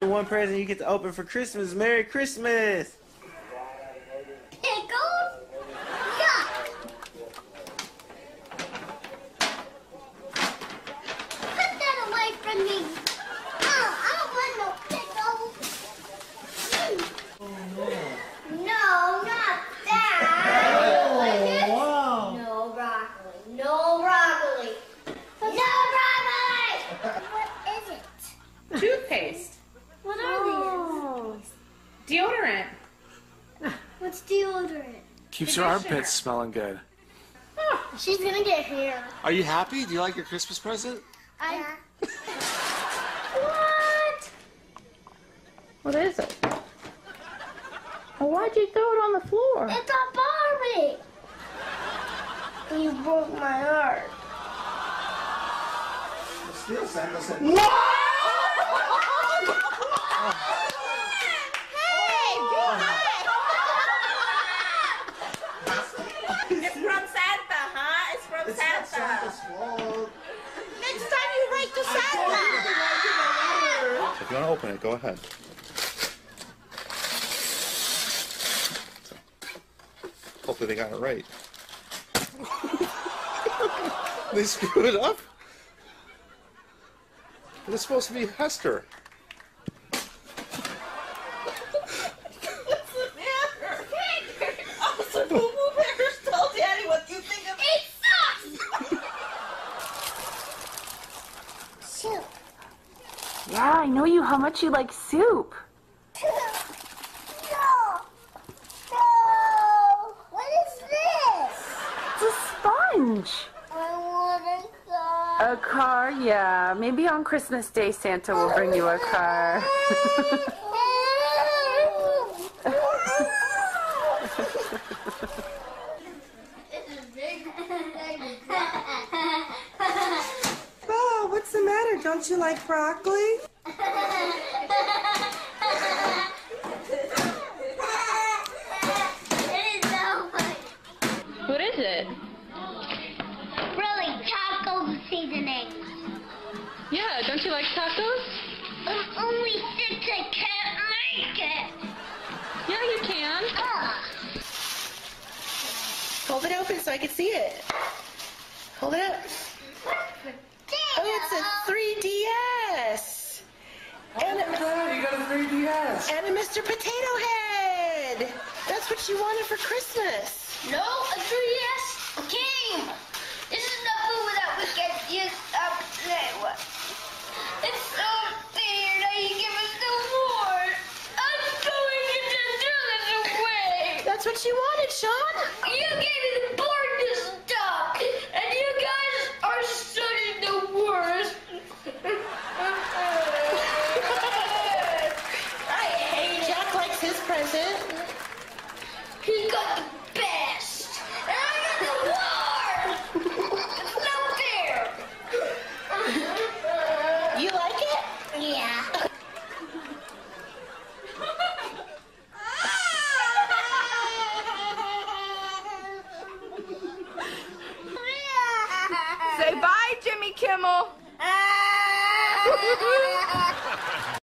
One present you get to open for Christmas. Merry Christmas! Pickles? Yuck! Put that away from me. Oh, I don't want no pickles. No, not that. Like this? Wow! No broccoli. No broccoli. No broccoli! What is it? Toothpaste. What are these? Deodorant. What's deodorant? Keeps your armpits smelling good. She's gonna get hair. Are you happy? Do you like your Christmas present? What? What is it? Well, why'd you throw it on the floor? It's a Barbie. You broke my heart. Still Santa said. It's from Santa, huh? It's from Santa. Santa's fault. Next time you write to Santa. If you want to open it, go ahead. Hopefully they got it right. They screwed it up? It's supposed to be Hester. What's the matter? Officer Boo Boo Bears told Daddy what you think of It sucks. Soup. Yeah, I know how much you like soup. No. No. What is this? It's a sponge. I want a car. A car, yeah. Maybe on Christmas Day Santa will bring you a car. Oh, what's the matter? Don't you like broccoli? What is it? Really, taco seasoning. Yeah, don't you like tacos? Only since I can't make it. Yeah, you can. Ugh. Hold it open so I can see it. Hold it up. Oh, it's a 3DS. And You got a 3DS. a Mr. Potato Head. That's what you wanted for Christmas. No, a 3DS game. This is the food that we get used up today. It's so fair that you give us the award. I'm going to just throw this away. That's what you wanted, Sean. You gave me the